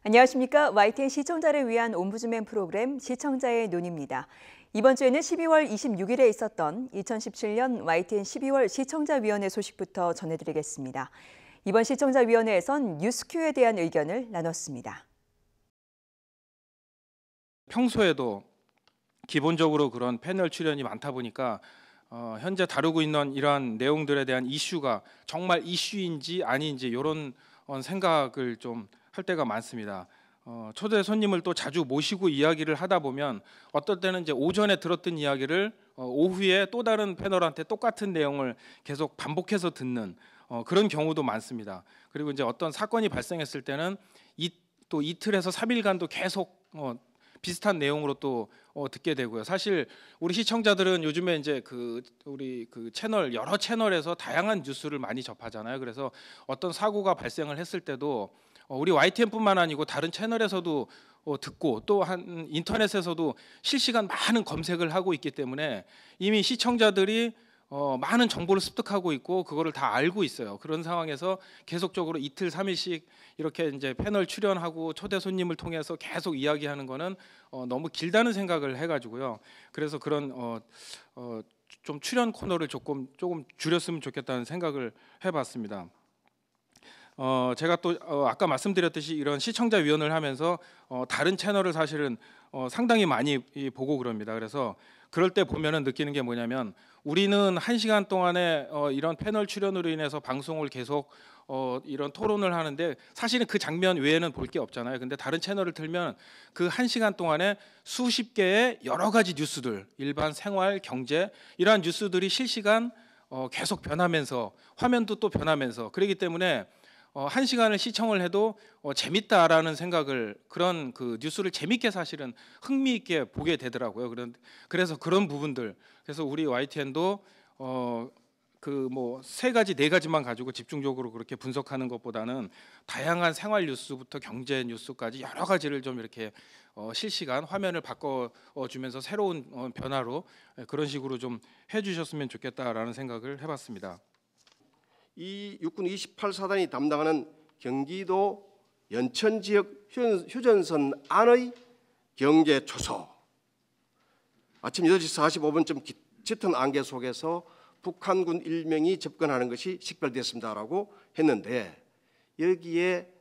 안녕하십니까. YTN 시청자를 위한 옴부즈맨 프로그램 시청자의 눈입니다. 이번 주에는 12월 26일에 있었던 2017년 YTN 12월 시청자위원회 소식부터 전해드리겠습니다. 이번 시청자위원회에선 뉴스큐에 대한 의견을 나눴습니다. 평소에도 기본적으로 그런 패널 출연이 많다 보니까 현재 다루고 있는 이러한 내용들에 대한 이슈가 정말 이슈인지 아닌지 이런 생각을 좀 할 때가 많습니다. 초대 손님을 또 자주 모시고 이야기를 하다 보면 어떨 때는 이제 오전에 들었던 이야기를 오후에 또 다른 패널한테 똑같은 내용을 계속 반복해서 듣는 그런 경우도 많습니다. 그리고 이제 어떤 사건이 발생했을 때는 또 이틀에서 3일간도 계속 비슷한 내용으로 또 듣게 되고요. 사실 우리 시청자들은 요즘에 이제 우리 채널 여러 채널에서 다양한 뉴스를 많이 접하잖아요. 그래서 어떤 사고가 발생을 했을 때도 우리 YTN뿐만 아니고 다른 채널에서도 듣고 또 한 인터넷에서도 실시간 많은 검색을 하고 있기 때문에 이미 시청자들이 많은 정보를 습득하고 있고 그거를 다 알고 있어요. 그런 상황에서 계속적으로 이틀 3일씩 이렇게 이제 패널 출연하고 초대 손님을 통해서 계속 이야기하는 거는 너무 길다는 생각을 해가지고요. 그래서 그런 좀 출연 코너를 조금 줄였으면 좋겠다는 생각을 해봤습니다. 제가 또 아까 말씀드렸듯이 이런 시청자위원회를 하면서 다른 채널을 사실은 상당히 많이 보고 그럽니다. 그래서 그럴 때 보면은 느끼는 게 뭐냐면 우리는 1시간 동안에 이런 패널 출연으로 인해서 방송을 계속 이런 토론을 하는데 사실은 그 장면 외에는 볼 게 없잖아요. 근데 다른 채널을 틀면 그 1시간 동안에 수십 개의 여러 가지 뉴스들, 일반 생활, 경제 이러한 뉴스들이 실시간 계속 변하면서 화면도 또 변하면서 그렇기 때문에 1시간을 시청을 해도 재밌다라는 생각을 그런 뉴스를 재밌게 사실은 흥미있게 보게 되더라고요. 그래서 그런 부분들 그래서 우리 YTN도 세 가지 네 가지만 가지고 집중적으로 그렇게 분석하는 것보다는 다양한 생활 뉴스부터 경제 뉴스까지 여러 가지를 좀 이렇게 실시간 화면을 바꿔주면서 새로운 변화로 그런 식으로 좀 해주셨으면 좋겠다라는 생각을 해봤습니다. 이 육군 28사단이 담당하는 경기도 연천 지역 휴전선 안의 경계 초소. 아침 8시 45분쯤 짙은 안개 속에서 북한군 1명이 접근하는 것이 식별됐습니다라고 했는데 여기에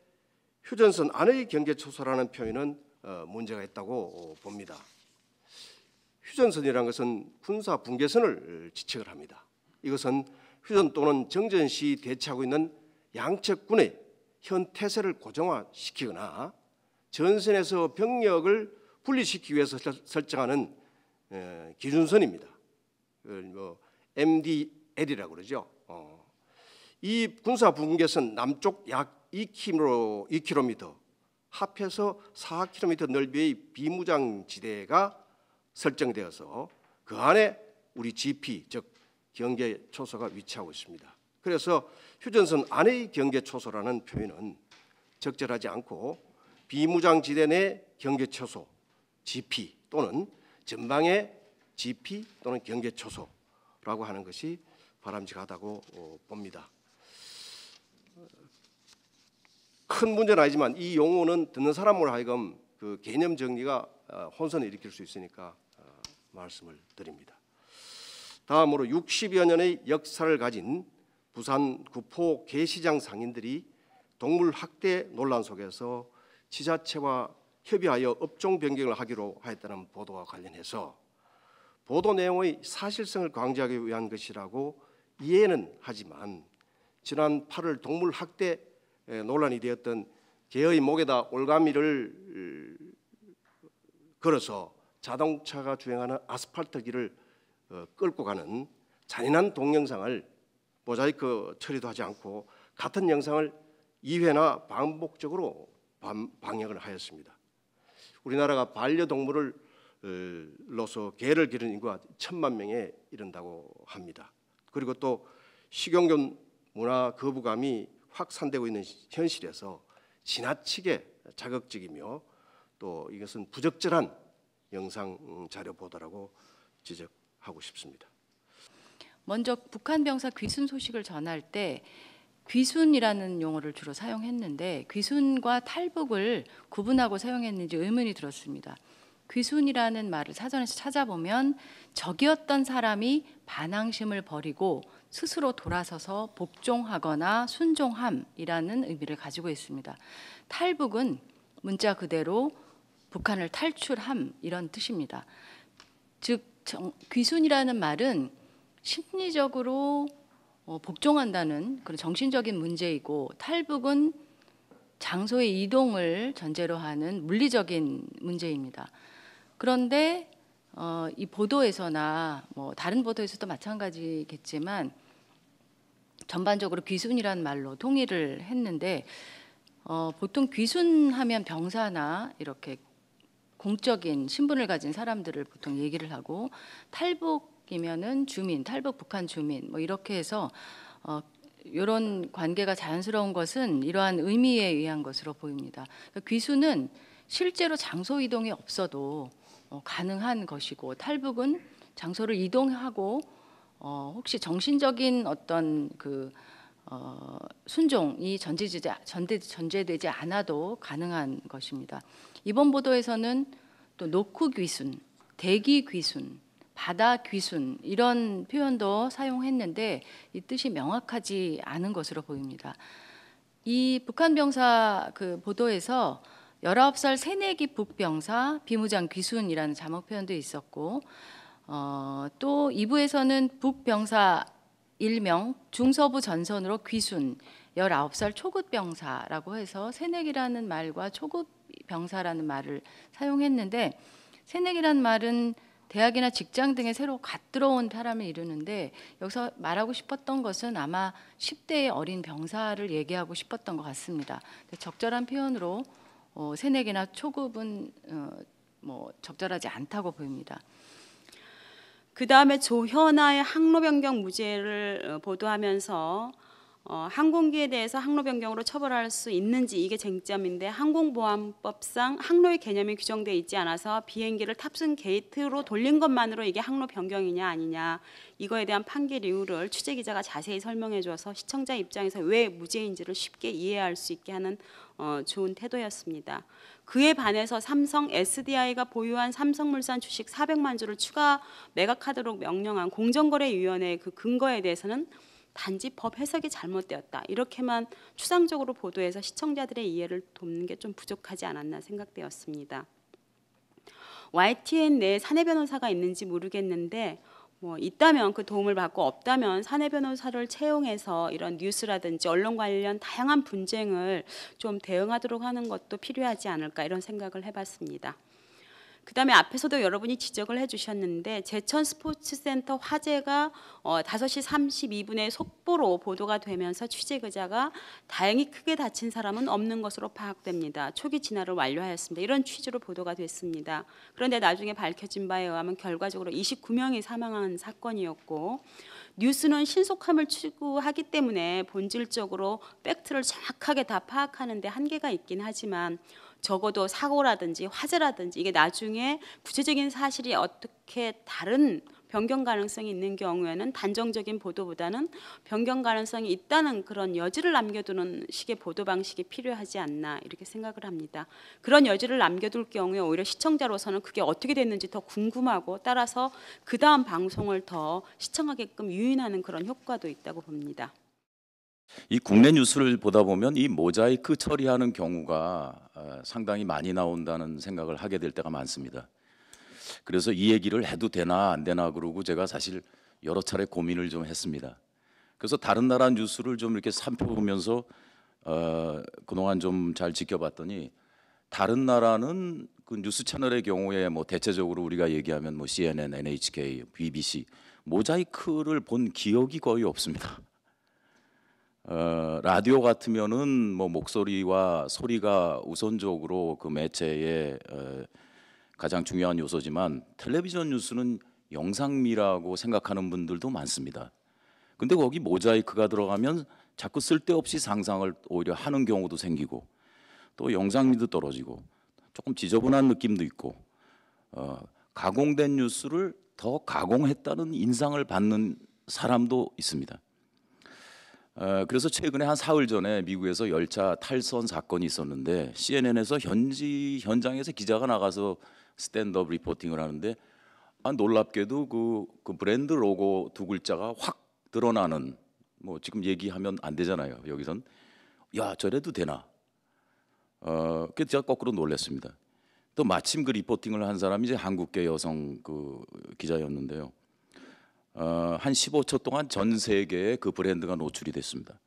휴전선 안의 경계 초소라는 표현은 문제가 있다고 봅니다. 휴전선이라는 것은 군사 분계선을 지칭을 합니다. 이것은 휴전 또는 정전 시 대치하고 있는 양측군의 현 태세를 고정화시키거나 전선에서 병력을 분리시키기 위해서 설정하는 기준선입니다. MDL이라고 그러죠. 이 군사 분계선 남쪽 약 2km, 합해서 4km 넓이의 비무장지대가 설정되어서 그 안에 우리 GP 즉 경계 초소가 위치하고 있습니다. 그래서 휴전선 안의 경계 초소라는 표현은 적절하지 않고 비무장지대 내 경계 초소 GP 또는 전방의 GP 또는 경계 초소라고 하는 것이 바람직하다고 봅니다. 큰 문제는 아니지만 이 용어는 듣는 사람으로 하여금 그 개념 정리가 혼선을 일으킬 수 있으니까 말씀을 드립니다. 다음으로 60여 년의 역사를 가진 부산 구포 게시장 상인들이 동물 학대 논란 속에서 지자체와 협의하여 업종 변경을 하기로 하였다는 보도와 관련해서 보도 내용의 사실성을 강조하기 위한 것이라고 이해는 하지만 지난 8월 동물 학대 논란이 되었던 개의 목에다 올가미를 걸어서 자동차가 주행하는 아스팔트 길을 끌고 가는 잔인한 동영상을 모자이크 처리도 하지 않고 같은 영상을 2회나 반복적으로 방영을 하였습니다. 우리나라가 반려동물로서 개를 기르는 인구가 1,000만 명에 이른다고 합니다. 그리고 또 식용견 문화 거부감이 확산되고 있는 현실에서 지나치게 자극적이며 또 이것은 부적절한 영상 자료 보도라고 지적하고 싶습니다. 먼저 북한 병사 귀순 소식을 전할 때 귀순이라는 용어를 주로 사용했는데 귀순과 탈북을 구분하고 사용했는지 의문이 들었습니다. 귀순이라는 말을 사전에서 찾아보면 적이었던 사람이 반항심을 버리고 스스로 돌아서서 복종하거나 순종함이라는 의미를 가지고 있습니다. 탈북은 문자 그대로 북한을 탈출함 이런 뜻입니다. 즉 귀순이라는 말은 심리적으로 복종한다는 그런 정신적인 문제이고 탈북은 장소의 이동을 전제로 하는 물리적인 문제입니다. 그런데 이 보도에서나 뭐 다른 보도에서도 마찬가지겠지만 전반적으로 귀순이라는 말로 통일을 했는데 보통 귀순하면 병사나 이렇게 공적인 신분을 가진 사람들을 보통 얘기를 하고 탈북이면은 주민, 탈북 북한 주민 뭐 이렇게 해서 이런 관계가 자연스러운 것은 이러한 의미에 의한 것으로 보입니다. 귀순은 실제로 장소 이동이 없어도 가능한 것이고 탈북은 장소를 이동하고 혹시 정신적인 어떤 그 순종이 전제되지 않아도 가능한 것입니다. 이번 보도에서는 또 노크 귀순, 대기 귀순, 바다 귀순 이런 표현도 사용했는데 이 뜻이 명확하지 않은 것으로 보입니다. 이 북한 병사 그 보도에서 19살 새내기 북병사 비무장 귀순이라는 자막 표현도 있었고 또 2부에서는 북병사 일명 중서부 전선으로 귀순 19살 초급 병사라고 해서 새내기라는 말과 초급 병사라는 말을 사용했는데 새내기라는 말은 대학이나 직장 등에 새로 갓 들어온 사람을 이루는데 여기서 말하고 싶었던 것은 아마 10대의 어린 병사를 얘기하고 싶었던 것 같습니다. 적절한 표현으로 새내기나 초급은 뭐 적절하지 않다고 보입니다. 그 다음에 조현아의 항로 변경 무죄를 보도하면서 항공기에 대해서 항로 변경으로 처벌할 수 있는지 이게 쟁점인데 항공보안법상 항로의 개념이 규정되어 있지 않아서 비행기를 탑승 게이트로 돌린 것만으로 이게 항로 변경이냐 아니냐 이거에 대한 판결 이유를 취재 기자가 자세히 설명해 줘서 시청자 입장에서 왜 무죄인지를 쉽게 이해할 수 있게 하는 좋은 태도였습니다. 그에 반해서 삼성 SDI가 보유한 삼성물산 주식 400만 주를 추가 매각하도록 명령한 공정거래위원회의 그 근거에 대해서는 단지 법 해석이 잘못되었다. 이렇게만 추상적으로 보도해서 시청자들의 이해를 돕는 게 좀 부족하지 않았나 생각되었습니다. YTN 내에 사내 변호사가 있는지 모르겠는데 뭐 있다면 그 도움을 받고 없다면 사내 변호사를 채용해서 이런 뉴스라든지 언론 관련 다양한 분쟁을 좀 대응하도록 하는 것도 필요하지 않을까 이런 생각을 해봤습니다. 그 다음에 앞에서도 여러분이 지적을 해주셨는데 제천 스포츠센터 화재가 5시 32분에 속보로 보도가 되면서 취재기자가 다행히 크게 다친 사람은 없는 것으로 파악됩니다. 초기 진화를 완료하였습니다. 이런 취지로 보도가 됐습니다. 그런데 나중에 밝혀진 바에 의하면 결과적으로 29명이 사망한 사건이었고 뉴스는 신속함을 추구하기 때문에 본질적으로 팩트를 정확하게 다 파악하는 데 한계가 있긴 하지만 적어도 사고라든지 화재라든지 이게 나중에 구체적인 사실이 어떻게 다른 변경 가능성이 있는 경우에는 단정적인 보도보다는 변경 가능성이 있다는 그런 여지를 남겨두는 식의 보도 방식이 필요하지 않나 이렇게 생각을 합니다. 그런 여지를 남겨둘 경우에 오히려 시청자로서는 그게 어떻게 됐는지 더 궁금하고 따라서 그 다음 방송을 더 시청하게끔 유인하는 그런 효과도 있다고 봅니다. 이 국내 뉴스를 보다 보면 이 모자이크 처리하는 경우가 상당히 많이 나온다는 생각을 하게 될 때가 많습니다. 그래서 이 얘기를 해도 되나 안 되나 그러고 제가 사실 여러 차례 고민을 좀 했습니다. 그래서 다른 나라 뉴스를 좀 이렇게 살펴보면서 그동안 좀 잘 지켜봤더니 다른 나라는 그 뉴스 채널의 경우에 뭐 대체적으로 우리가 얘기하면 뭐 CNN, NHK, BBC 모자이크를 본 기억이 거의 없습니다. 라디오 같으면은 뭐 목소리와 소리가 우선적으로 그 매체의 가장 중요한 요소지만 텔레비전 뉴스는 영상미라고 생각하는 분들도 많습니다. 근데 거기 모자이크가 들어가면 자꾸 쓸데없이 상상을 오히려 하는 경우도 생기고 또 영상미도 떨어지고 조금 지저분한 느낌도 있고 가공된 뉴스를 더 가공했다는 인상을 받는 사람도 있습니다. 그래서 최근에 한 사흘 전에 미국에서 열차 탈선 사건이 있었는데 CNN에서 현장에서 기자가 나가서 스탠드업 리포팅을 하는데 놀랍게도 그 브랜드 로고 두 글자가 확 드러나는, 뭐 지금 얘기하면 안 되잖아요. 여기선 야 저래도 되나? 그래서 제가 거꾸로 놀랐습니다. 또 마침 그 리포팅을 한 사람이 이제 한국계 여성 그 기자였는데요. 한 15초 동안 전 세계에 그 브랜드가 노출이 됐습니다.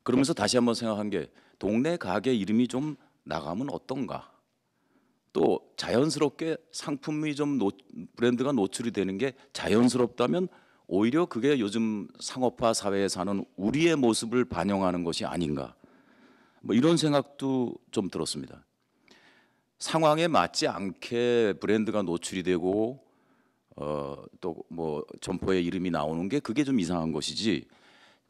그러면서 다시 한번 생각한 게 동네 가게 이름이 좀 나가면 어떤가? 또 자연스럽게 상품이 좀 브랜드가 노출이 되는 게 자연스럽다면 오히려 그게 요즘 상업화 사회에 사는 우리의 모습을 반영하는 것이 아닌가? 뭐 이런 생각도 좀 들었습니다. 상황에 맞지 않게 브랜드가 노출이 되고 또 뭐 점포에 이름이 나오는 게 그게 좀 이상한 것이지,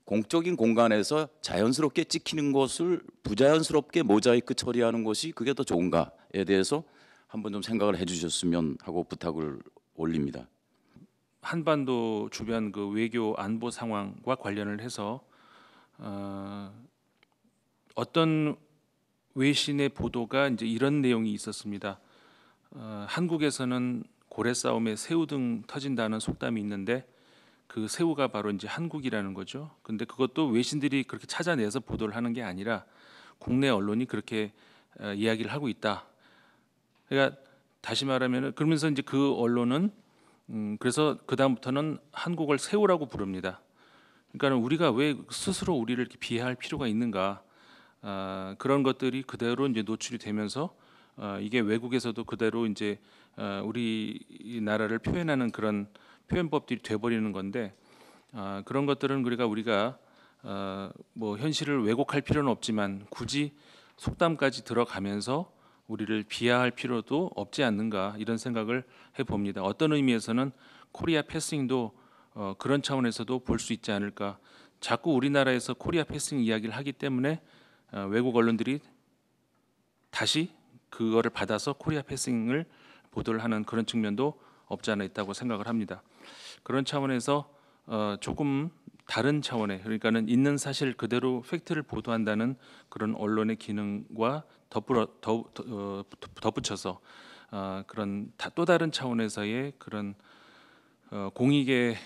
공적인 공간에서 자연스럽게 찍히는 것을 부자연스럽게 모자이크 처리하는 것이 그게 더 좋은가에 대해서 한번 좀 생각을 해주셨으면 하고 부탁을 올립니다. 한반도 주변 그 외교 안보 상황과 관련을 해서 어떤 외신의 보도가 이제 이런 내용이 있었습니다. 한국에서는 고래 싸움에 새우 등 터진다는 속담이 있는데 그 새우가 바로 이제 한국이라는 거죠. 근데 그것도 외신들이 그렇게 찾아내서 보도를 하는 게 아니라 국내 언론이 그렇게 이야기를 하고 있다. 그러니까 다시 말하면 그러면서 이제 그 언론은 그래서 그 다음부터는 한국을 새우라고 부릅니다. 그러니까 우리가 왜 스스로 우리를 이렇게 비하할 필요가 있는가? 그런 것들이 그대로 이제 노출이 되면서 이게 외국에서도 그대로 이제 우리나라를 표현하는 그런 표현법들이 돼버리는 건데, 그런 것들은 우리가 뭐 현실을 왜곡할 필요는 없지만 굳이 속담까지 들어가면서 우리를 비하할 필요도 없지 않는가, 이런 생각을 해봅니다. 어떤 의미에서는 코리아 패싱도 그런 차원에서도 볼 수 있지 않을까. 자꾸 우리나라에서 코리아 패싱 이야기를 하기 때문에 외국 언론들이 다시 그거를 받아서 코리아 패싱을 보도를 하는 그런 측면도 없지 않아 있다고 생각을 합니다. 그런 차원에서 조금 다른 차원의, 그러니까는 있는 사실 그대로 팩트를 보도한다는 그런 언론의 기능과 덧붙여서 그런 또 다른 차원에서의 그런 공익에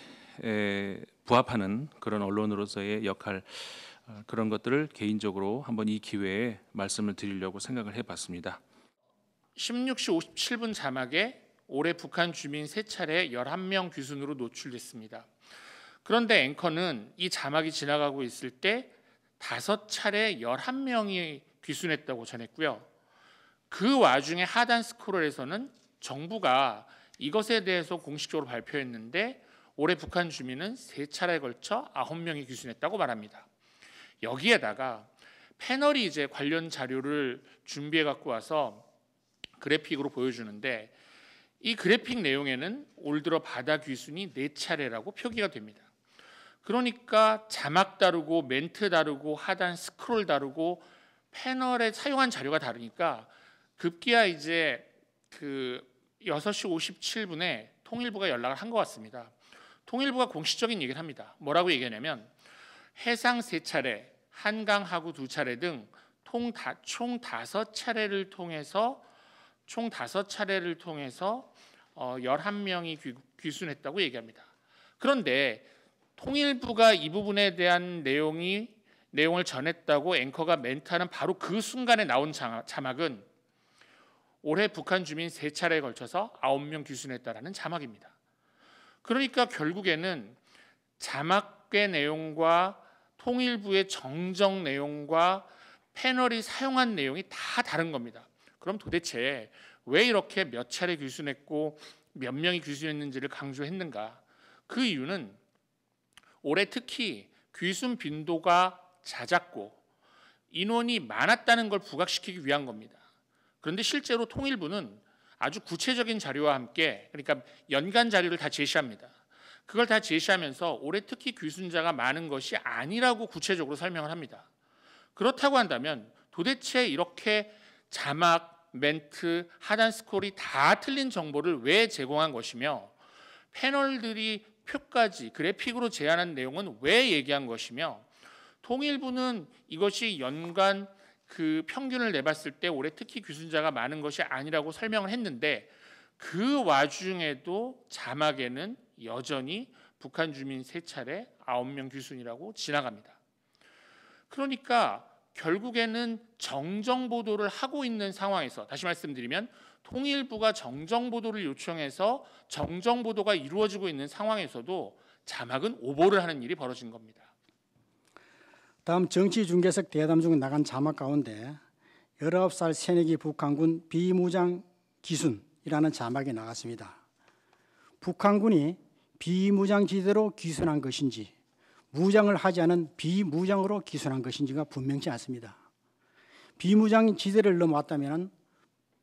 부합하는 그런 언론으로서의 역할, 그런 것들을 개인적으로 한번 이 기회에 말씀을 드리려고 생각을 해봤습니다. 16시 57분 자막에 올해 북한 주민 3차례 11명 귀순으로 노출됐습니다. 그런데 앵커는 이 자막이 지나가고 있을 때 5차례 11명이 귀순했다고 전했고요. 그 와중에 하단 스크롤에서는 정부가 이것에 대해서 공식적으로 발표했는데 올해 북한 주민은 3차례에 걸쳐 9명이 귀순했다고 말합니다. 여기에다가 패널이 이제 관련 자료를 준비해 갖고 와서 그래픽으로 보여주는데, 이 그래픽 내용에는 올 들어 바다 귀순이 4차례라고 표기가 됩니다. 그러니까 자막 다르고 멘트 다르고 하단 스크롤 다르고 패널에 사용한 자료가 다르니까 급기야 이제 그 6시 57분에 통일부가 연락을 한 것 같습니다. 통일부가 공식적인 얘기를 합니다. 뭐라고 얘기하냐면 해상 3차례, 한강 하구 2차례 등 총 5차례를 통해서 11명이 귀순했다고 얘기합니다. 그런데 통일부가 이 부분에 대한 내용을 전했다고 앵커가 멘트하는 바로 그 순간에 나온 자막은 올해 북한 주민 3차례에 걸쳐서 9명 귀순했다라는 자막입니다. 그러니까 결국에는 자막의 내용과 통일부의 정정 내용과 패널이 사용한 내용이 다 다른 겁니다. 그럼 도대체 왜 이렇게 몇 차례 귀순했고 몇 명이 귀순했는지를 강조했는가? 그 이유는 올해 특히 귀순 빈도가 잦았고 인원이 많았다는 걸 부각시키기 위한 겁니다. 그런데 실제로 통일부는 아주 구체적인 자료와 함께, 그러니까 연간 자료를 다 제시합니다. 그걸 다 제시하면서 올해 특히 귀순자가 많은 것이 아니라고 구체적으로 설명을 합니다. 그렇다고 한다면 도대체 이렇게 자막, 멘트, 하단 스크롤이 다 틀린 정보를 왜 제공한 것이며, 패널들이 표까지 그래픽으로 제안한 내용은 왜 얘기한 것이며, 통일부는 이것이 연간 그 평균을 내봤을 때 올해 특히 귀순자가 많은 것이 아니라고 설명을 했는데 그 와중에도 자막에는 여전히 북한 주민 3차례 9명 귀순이라고 지나갑니다. 그러니까 결국에는 정정 보도를 하고 있는 상황에서, 다시 말씀드리면 통일부가 정정 보도를 요청해서 정정 보도가 이루어지고 있는 상황에서도 자막은 오보를 하는 일이 벌어진 겁니다. 다음 정치 중계석 대담 중에 나간 자막 가운데 19살 새내기 북한군 비무장 기순이라는 자막이 나갔습니다. 북한군이 비무장 지대로 기순한 것인지 무장을 하지 않은 비무장으로 기순한 것인지가 분명치 않습니다. 비무장 지대를 넘어왔다면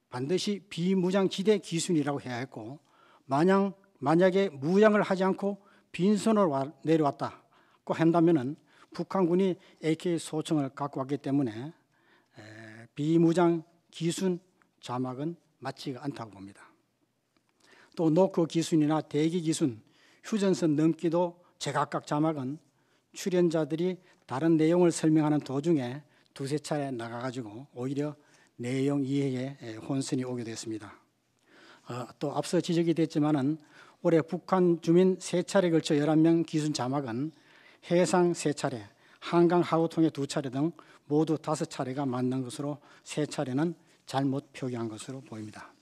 반드시 비무장 지대 기순이라고 해야 했고, 만약에 무장을 하지 않고 빈손으로 내려왔다고 한다면 북한군이 AK 소총을 갖고 왔기 때문에 비무장 기순 자막은 맞지가 않다고 봅니다. 또 노크 기순이나 대기 기순, 휴전선 넘기도 제각각 자막은 출연자들이 다른 내용을 설명하는 도중에 두세 차례 나가가지고 오히려 내용 이해에 혼선이 오게 됐습니다. 또 앞서 지적이 됐지만은 올해 북한 주민 3차례 걸쳐 11명 기순 자막은 해상 3차례, 한강 하구통해 2차례 등 모두 5차례가 맞는 것으로 3차례는 잘못 표기한 것으로 보입니다.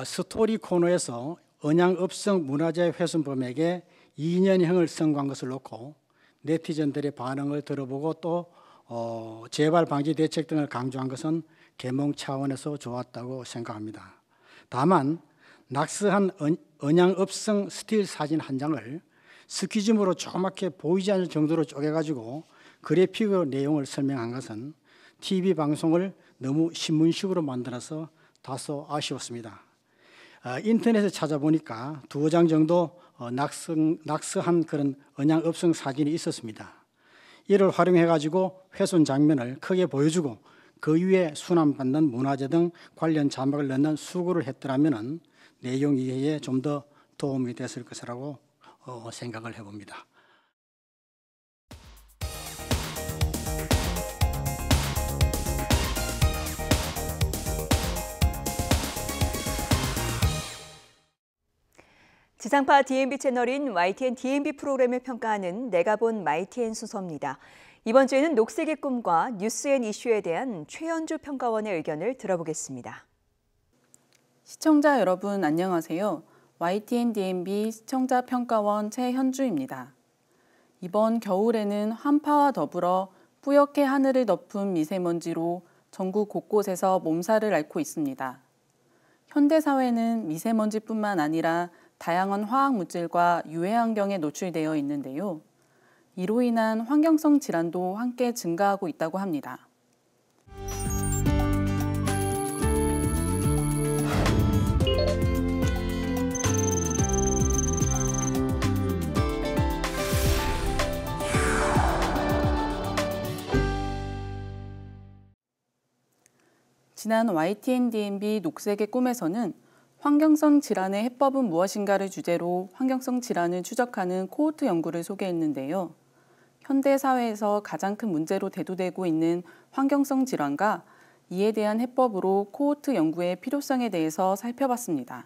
스토리 코너에서 언양읍성 문화재 훼손범에게 2년형을 선고한 것을 놓고 네티즌들의 반응을 들어보고 또 재발 방지 대책 등을 강조한 것은 계몽 차원에서 좋았다고 생각합니다. 다만 낙서한 언양읍성 스틸 사진 한 장을 스키즘으로 조그맣게 보이지 않을 정도로 쪼개가지고 그래픽으로 내용을 설명한 것은 TV 방송을 너무 신문식으로 만들어서 다소 아쉬웠습니다. 인터넷에 찾아보니까 2장 정도 낙서한 그런 언양읍성 사진이 있었습니다. 이를 활용해가지고 훼손 장면을 크게 보여주고 그 위에 수남받는 문화재 등 관련 자막을 넣는 수고를 했더라면 내용 이해에 좀 더 도움이 됐을 것이라고 생각을 해봅니다. 지상파 DMB 채널인 YTN DMB 프로그램을 평가하는 내가 본 YTN 순서입니다. 이번 주에는 녹색의 꿈과 뉴스앤 이슈에 대한 최현주 평가원의 의견을 들어보겠습니다. 시청자 여러분 안녕하세요. YTN DMB 시청자 평가원 최현주입니다. 이번 겨울에는 한파와 더불어 뿌옇게 하늘을 덮은 미세먼지로 전국 곳곳에서 몸살을 앓고 있습니다. 현대사회는 미세먼지뿐만 아니라 다양한 화학물질과 유해 환경에 노출되어 있는데요. 이로 인한 환경성 질환도 함께 증가하고 있다고 합니다. 지난 YTN DMB 녹색의 꿈에서는 환경성 질환의 해법은 무엇인가를 주제로 환경성 질환을 추적하는 코호트 연구를 소개했는데요. 현대 사회에서 가장 큰 문제로 대두되고 있는 환경성 질환과 이에 대한 해법으로 코호트 연구의 필요성에 대해서 살펴봤습니다.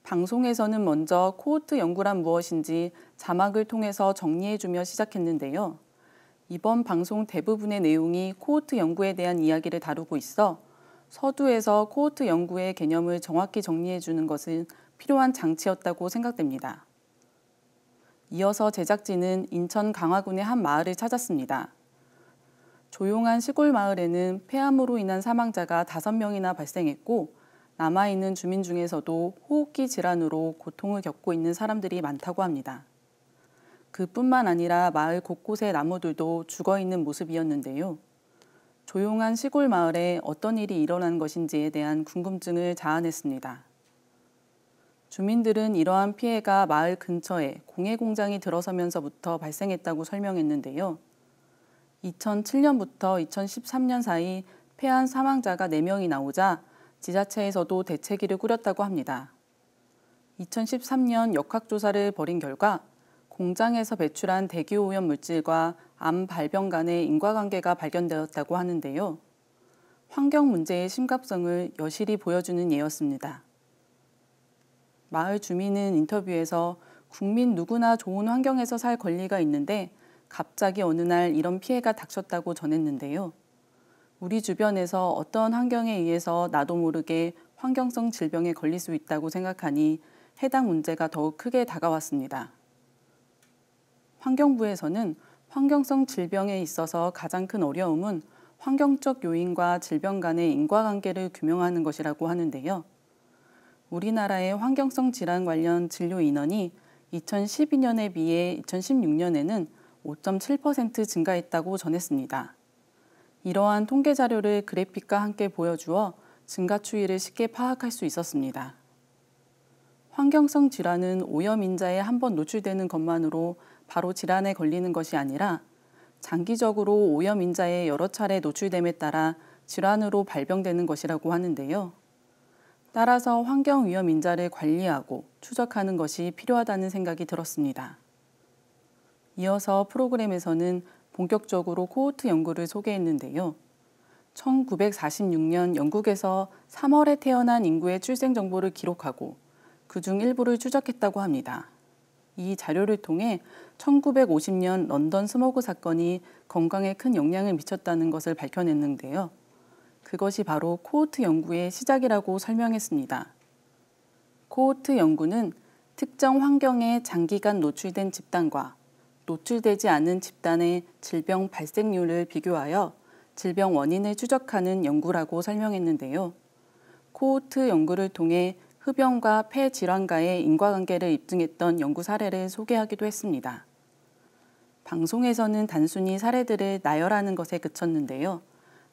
방송에서는 먼저 코호트 연구란 무엇인지 자막을 통해서 정리해주며 시작했는데요. 이번 방송 대부분의 내용이 코호트 연구에 대한 이야기를 다루고 있어 서두에서 코호트 연구의 개념을 정확히 정리해주는 것은 필요한 장치였다고 생각됩니다. 이어서 제작진은 인천 강화군의 한 마을을 찾았습니다. 조용한 시골 마을에는 폐암으로 인한 사망자가 5명이나 발생했고 남아있는 주민 중에서도 호흡기 질환으로 고통을 겪고 있는 사람들이 많다고 합니다. 그뿐만 아니라 마을 곳곳의 나무들도 죽어있는 모습이었는데요. 조용한 시골 마을에 어떤 일이 일어난 것인지에 대한 궁금증을 자아냈습니다. 주민들은 이러한 피해가 마을 근처에 공해 공장이 들어서면서부터 발생했다고 설명했는데요. 2007년부터 2013년 사이 폐암 사망자가 4명이 나오자 지자체에서도 대책위를 꾸렸다고 합니다. 2013년 역학조사를 벌인 결과 공장에서 배출한 대기오염 물질과 암 발병 간의 인과관계가 발견되었다고 하는데요. 환경 문제의 심각성을 여실히 보여주는 예였습니다. 마을 주민은 인터뷰에서 국민 누구나 좋은 환경에서 살 권리가 있는데 갑자기 어느 날 이런 피해가 닥쳤다고 전했는데요. 우리 주변에서 어떤 환경에 의해서 나도 모르게 환경성 질병에 걸릴 수 있다고 생각하니 해당 문제가 더욱 크게 다가왔습니다. 환경부에서는 환경성 질병에 있어서 가장 큰 어려움은 환경적 요인과 질병 간의 인과관계를 규명하는 것이라고 하는데요. 우리나라의 환경성 질환 관련 진료 인원이 2012년에 비해 2016년에는 5.7% 증가했다고 전했습니다. 이러한 통계 자료를 그래픽과 함께 보여주어 증가 추이를 쉽게 파악할 수 있었습니다. 환경성 질환은 오염인자에 한번 노출되는 것만으로 바로 질환에 걸리는 것이 아니라 장기적으로 오염인자에 여러 차례 노출됨에 따라 질환으로 발병되는 것이라고 하는데요. 따라서 환경위험인자를 관리하고 추적하는 것이 필요하다는 생각이 들었습니다. 이어서 프로그램에서는 본격적으로 코호트 연구를 소개했는데요. 1946년 영국에서 3월에 태어난 인구의 출생 정보를 기록하고 그중 일부를 추적했다고 합니다. 이 자료를 통해 1950년 런던 스모그 사건이 건강에 큰 영향을 미쳤다는 것을 밝혀냈는데요. 그것이 바로 코호트 연구의 시작이라고 설명했습니다. 코호트 연구는 특정 환경에 장기간 노출된 집단과 노출되지 않은 집단의 질병 발생률을 비교하여 질병 원인을 추적하는 연구라고 설명했는데요. 코호트 연구를 통해 흡연과 폐 질환과의 인과관계를 입증했던 연구 사례를 소개하기도 했습니다. 방송에서는 단순히 사례들을 나열하는 것에 그쳤는데요.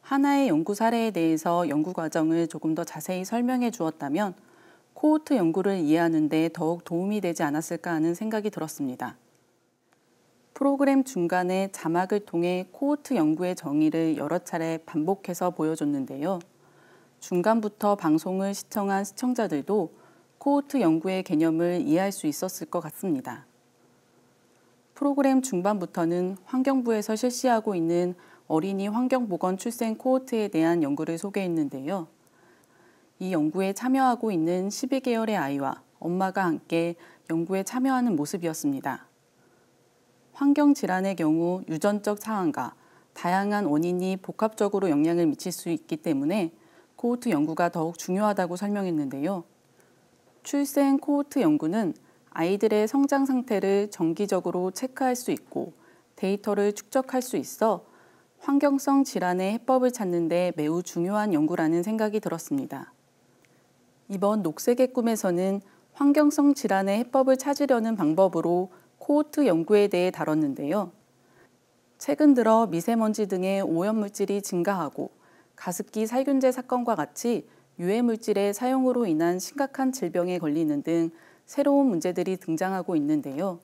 하나의 연구 사례에 대해서 연구 과정을 조금 더 자세히 설명해 주었다면 코호트 연구를 이해하는 데 더욱 도움이 되지 않았을까 하는 생각이 들었습니다. 프로그램 중간에 자막을 통해 코호트 연구의 정의를 여러 차례 반복해서 보여줬는데요. 중간부터 방송을 시청한 시청자들도 코호트 연구의 개념을 이해할 수 있었을 것 같습니다. 프로그램 중반부터는 환경부에서 실시하고 있는 어린이 환경보건 출생 코호트에 대한 연구를 소개했는데요. 이 연구에 참여하고 있는 12개월의 아이와 엄마가 함께 연구에 참여하는 모습이었습니다. 환경질환의 경우 유전적 상황과 다양한 원인이 복합적으로 영향을 미칠 수 있기 때문에 코호트 연구가 더욱 중요하다고 설명했는데요. 출생 코호트 연구는 아이들의 성장 상태를 정기적으로 체크할 수 있고 데이터를 축적할 수 있어 환경성 질환의 해법을 찾는 데 매우 중요한 연구라는 생각이 들었습니다. 이번 녹색의 꿈에서는 환경성 질환의 해법을 찾으려는 방법으로 코호트 연구에 대해 다뤘는데요. 최근 들어 미세먼지 등의 오염물질이 증가하고 가습기 살균제 사건과 같이 유해물질의 사용으로 인한 심각한 질병에 걸리는 등 새로운 문제들이 등장하고 있는데요.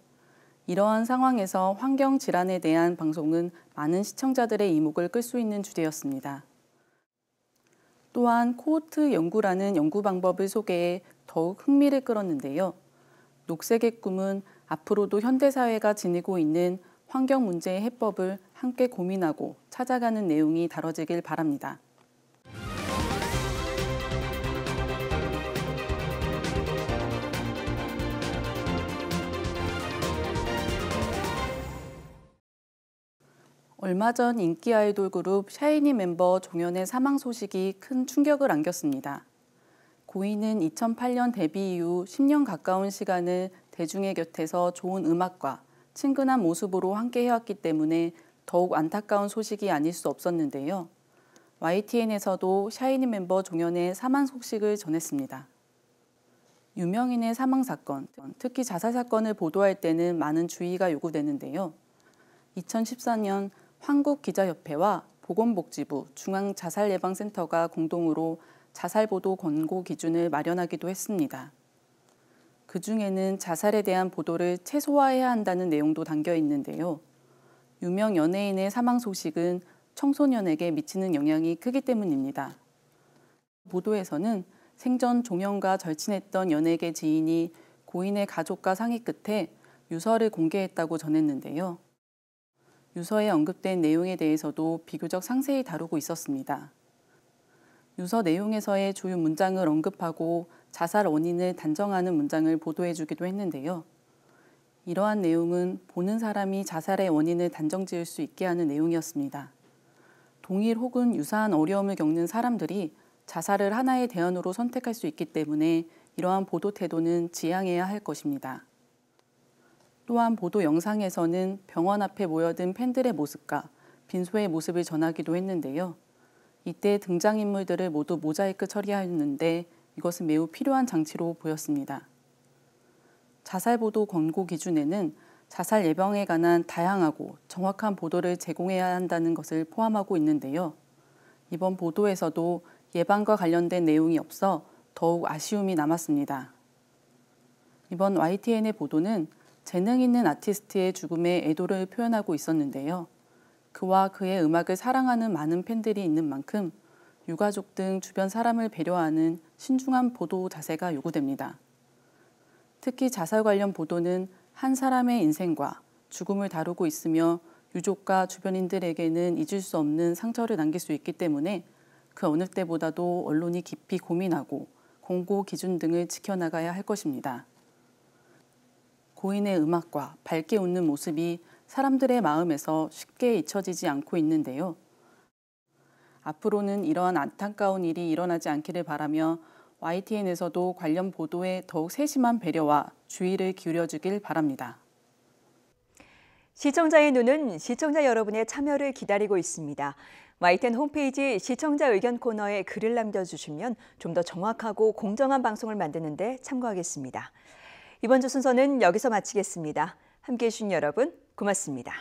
이러한 상황에서 환경질환에 대한 방송은 많은 시청자들의 이목을 끌 수 있는 주제였습니다. 또한 코호트 연구라는 연구 방법을 소개해 더욱 흥미를 끌었는데요. 녹색의 꿈은 앞으로도 현대사회가 지니고 있는 환경 문제의 해법을 함께 고민하고 찾아가는 내용이 다뤄지길 바랍니다. 얼마 전 인기 아이돌 그룹 샤이니 멤버 종현의 사망 소식이 큰 충격을 안겼습니다. 고인은 2008년 데뷔 이후 10년 가까운 시간을 대중의 곁에서 좋은 음악과 친근한 모습으로 함께 해왔기 때문에 더욱 안타까운 소식이 아닐 수 없었는데요. YTN에서도 샤이니 멤버 종현의 사망 소식을 전했습니다. 유명인의 사망 사건, 특히 자살 사건을 보도할 때는 많은 주의가 요구되는데요. 2014년 한국기자협회와 보건복지부 중앙자살예방센터가 공동으로 자살보도 권고 기준을 마련하기도 했습니다. 그 중에는 자살에 대한 보도를 최소화해야 한다는 내용도 담겨 있는데요. 유명 연예인의 사망 소식은 청소년에게 미치는 영향이 크기 때문입니다. 보도에서는 생전 종현과 절친했던 연예계 지인이 고인의 가족과 상의 끝에 유서를 공개했다고 전했는데요. 유서에 언급된 내용에 대해서도 비교적 상세히 다루고 있었습니다. 유서 내용에서의 주요 문장을 언급하고 자살 원인을 단정하는 문장을 보도해주기도 했는데요. 이러한 내용은 보는 사람이 자살의 원인을 단정지을 수 있게 하는 내용이었습니다. 동일 혹은 유사한 어려움을 겪는 사람들이 자살을 하나의 대안으로 선택할 수 있기 때문에 이러한 보도 태도는 지양해야 할 것입니다. 또한 보도 영상에서는 병원 앞에 모여든 팬들의 모습과 빈소의 모습을 전하기도 했는데요. 이때 등장인물들을 모두 모자이크 처리하였는데 이것은 매우 필요한 장치로 보였습니다. 자살보도 권고 기준에는 자살 예방에 관한 다양하고 정확한 보도를 제공해야 한다는 것을 포함하고 있는데요. 이번 보도에서도 예방과 관련된 내용이 없어 더욱 아쉬움이 남았습니다. 이번 YTN의 보도는 재능 있는 아티스트의 죽음에 애도를 표현하고 있었는데요. 그와 그의 음악을 사랑하는 많은 팬들이 있는 만큼 유가족 등 주변 사람을 배려하는 신중한 보도 자세가 요구됩니다. 특히 자살 관련 보도는 한 사람의 인생과 죽음을 다루고 있으며 유족과 주변인들에게는 잊을 수 없는 상처를 남길 수 있기 때문에 그 어느 때보다도 언론이 깊이 고민하고 공고 기준 등을 지켜나가야 할 것입니다. 고인의 음악과 밝게 웃는 모습이 사람들의 마음에서 쉽게 잊혀지지 않고 있는데요. 앞으로는 이러한 안타까운 일이 일어나지 않기를 바라며 YTN에서도 관련 보도에 더욱 세심한 배려와 주의를 기울여주길 바랍니다. 시청자의 눈은 시청자 여러분의 참여를 기다리고 있습니다. YTN 홈페이지 시청자 의견 코너에 글을 남겨주시면 좀 더 정확하고 공정한 방송을 만드는 데 참고하겠습니다. 이번 주 순서는 여기서 마치겠습니다. 함께해 주신 여러분 고맙습니다.